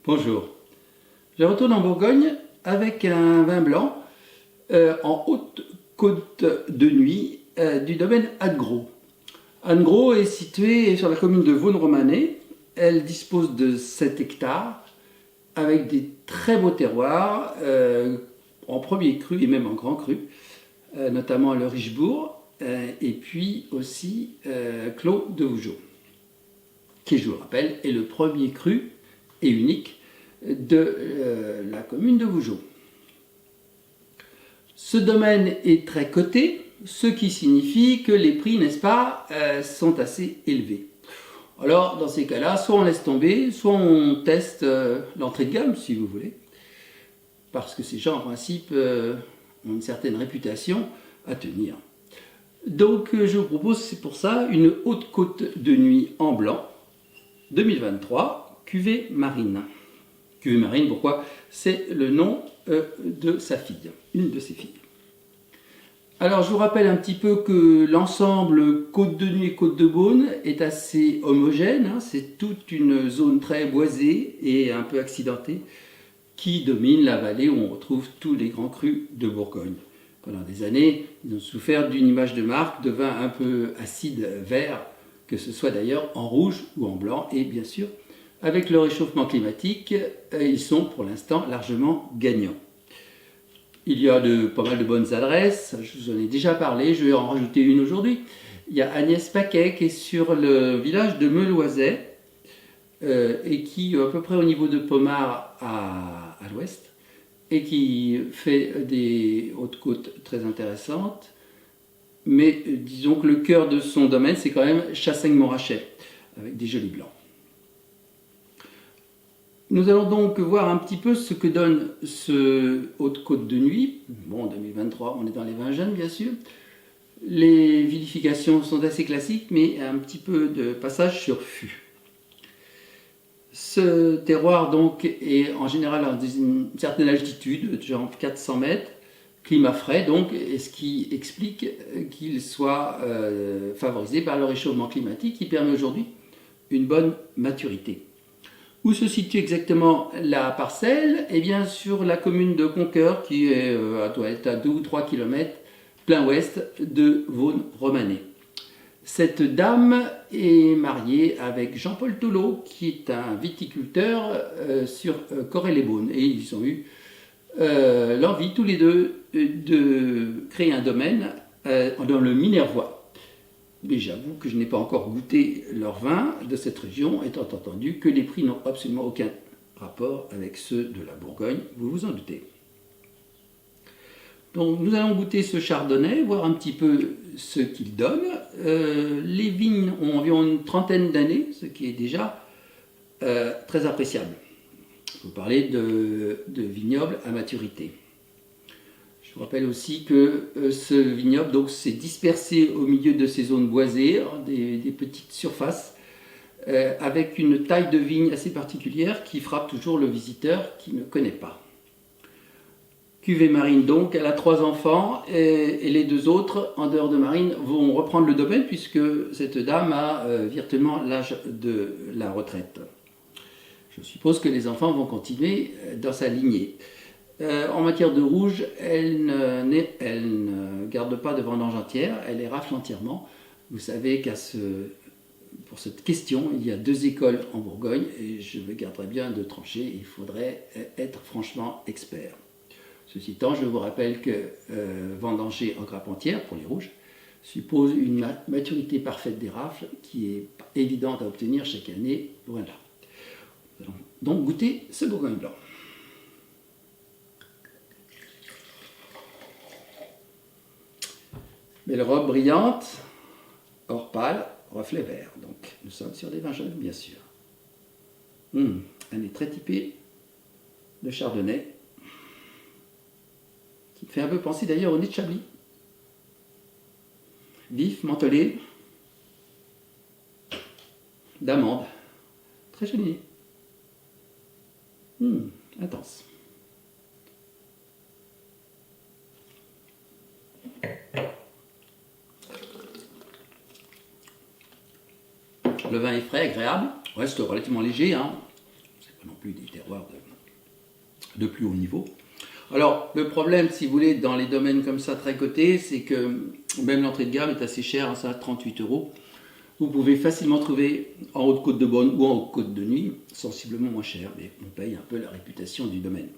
Bonjour. Je retourne en Bourgogne avec un vin blanc en haute côte de nuit du domaine Adgros. Adgros est situé sur la commune de Vaune-Romanée. Elle dispose de 7 hectares avec des très beaux terroirs en premier cru et même en grand cru, notamment le Richebourg et puis aussi Clos de Vougeot, qui, je vous rappelle, est le premier cru et unique de la commune de Vougeot. Ce domaine est très coté, ce qui signifie que les prix, n'est-ce pas, sont assez élevés. Alors, dans ces cas-là, soit on laisse tomber, soit on teste l'entrée de gamme, si vous voulez, parce que ces gens, en principe, ont une certaine réputation à tenir. Donc, je vous propose, c'est pour ça, une haute côte de nuit en blanc, 2023, cuvée marine. Cuvée marine, pourquoi? C'est le nom de sa fille, une de ses filles. Alors, je vous rappelle un petit peu que l'ensemble Côte de Nuit et Côte de Beaune est assez homogène. Hein. C'est toute une zone très boisée et un peu accidentée qui domine la vallée où on retrouve tous les grands crus de Bourgogne. Pendant des années, ils ont souffert d'une image de marque de vin un peu acide vert, que ce soit d'ailleurs en rouge ou en blanc. Et bien sûr, avec le réchauffement climatique, ils sont pour l'instant largement gagnants. Il y a pas mal de bonnes adresses, je vous en ai déjà parlé, je vais en rajouter une aujourd'hui. Il y a Agnès Paquet qui est sur le village de Meloiset et qui, à peu près au niveau de Pommard à l'ouest, et qui fait des hautes côtes très intéressantes. Mais disons que le cœur de son domaine, c'est quand même Chassaigne-Montrachet, avec des jolis blancs. Nous allons donc voir un petit peu ce que donne ce haute côte de nuit. Bon, en 2023, on est dans les vins jeunes, bien sûr. Les vinifications sont assez classiques, mais un petit peu de passage sur fût. Ce terroir donc est en général à une certaine altitude, genre 400 mètres, climat frais donc, et ce qui explique qu'il soit favorisé par le réchauffement climatique qui permet aujourd'hui une bonne maturité. Où se situe exactement la parcelle? Eh bien sur la commune de Conqueur qui doit être à 2 ou 3 km plein ouest de Vaune-Romanée. Cette dame est mariée avec Jean-Paul Tholot qui est un viticulteur sur Corey-les-Beaunes et ils ont eu l'envie tous les deux de créer un domaine dans le Minervois. Mais j'avoue que je n'ai pas encore goûté leur vin de cette région, étant entendu que les prix n'ont absolument aucun rapport avec ceux de la Bourgogne, vous vous en doutez. Donc nous allons goûter ce chardonnay, voir un petit peu ce qu'il donne. Les vignes ont environ une trentaine d'années, ce qui est déjà très appréciable. Je vous parlais de vignoble à maturité. Je vous rappelle aussi que ce vignoble s'est dispersé au milieu de ces zones boisées, des petites surfaces, avec une taille de vigne assez particulière qui frappe toujours le visiteur qui ne connaît pas. Cuvée Marine donc, elle a 3 enfants et les 2 autres, en dehors de Marine, vont reprendre le domaine puisque cette dame a virtuellement l'âge de la retraite. Je suppose que les enfants vont continuer dans sa lignée. En matière de rouge, elle ne garde pas de vendange entière, elle les rafle entièrement. Vous savez pour cette question, il y a 2 écoles en Bourgogne et je me garderai bien de trancher, il faudrait être franchement expert. Ceci étant, je vous rappelle que vendanger en grappe entière pour les rouges suppose une maturité parfaite des rafles qui est évidente à obtenir chaque année, loin de là. Nous allons donc goûter ce Bourgogne blanc. Belle robe brillante, or pâle, reflet vert. Donc nous sommes sur des vins jaunes, bien sûr. Un nez très typé de chardonnay, qui me fait un peu penser d'ailleurs au nez de Chablis. Vif, mentholé, d'amande. Très joli. Intense. Le vin est frais, agréable, reste relativement léger, hein. C'est non plus des terroirs de plus haut niveau. Alors, le problème, si vous voulez, dans les domaines comme ça, très cotés, c'est que même l'entrée de gamme est assez chère, hein, ça à 38 euros. Vous pouvez facilement trouver en haute côte de Beaune ou en haute côte de Nuit, sensiblement moins cher, mais on paye un peu la réputation du domaine.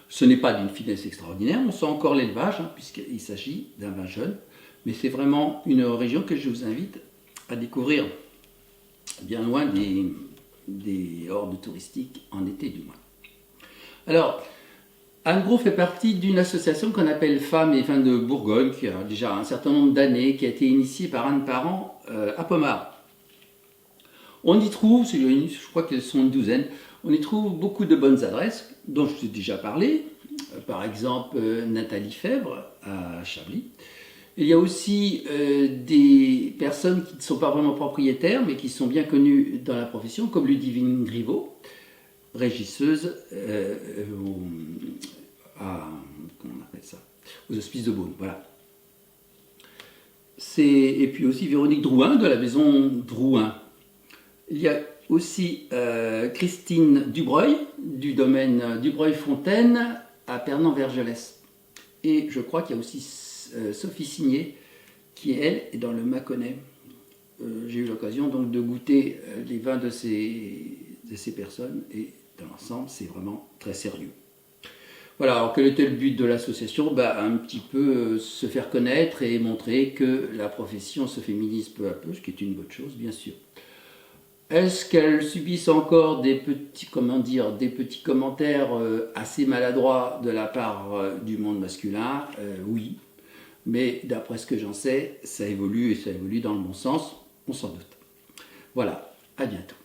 Ce n'est pas d'une finesse extraordinaire, on sent encore l'élevage, hein, puisqu'il s'agit d'un vin jeune, mais c'est vraiment une région que je vous invite à découvrir, bien loin des hordes touristiques, en été du moins. Alors, Anne Gros fait partie d'une association qu'on appelle Femmes et Vins de Bourgogne, qui a déjà un certain nombre d'années, qui a été initiée par Anne Parent à Pommard. On y trouve, je crois qu'elles sont une douzaine, on y trouve beaucoup de bonnes adresses, dont je vous ai déjà parlé, par exemple Nathalie Fèvre à Chablis. Il y a aussi des personnes qui ne sont pas vraiment propriétaires, mais qui sont bien connues dans la profession, comme Ludivine Griveaux, régisseuse comment on appelle ça, aux Hospices de Beaune, voilà. Et puis aussi Véronique Drouin de la maison Drouin. Il y a aussi Christine Dubreuil du domaine Dubreuil-Fontaine à Pernan-Vergelès. Et je crois qu'il y a aussi Sophie Signé qui, elle, est dans le Mâconnais. J'ai eu l'occasion donc de goûter les vins de ces personnes et dans l'ensemble, c'est vraiment très sérieux. Voilà, alors quel était le but de l'association? Un petit peu se faire connaître et montrer que la profession se féminise peu à peu, ce qui est une bonne chose, bien sûr. Est-ce qu'elles subissent encore des petits commentaires assez maladroits de la part du monde masculin? Oui, mais d'après ce que j'en sais, ça évolue et ça évolue dans le bon sens, on s'en doute. Voilà, à bientôt.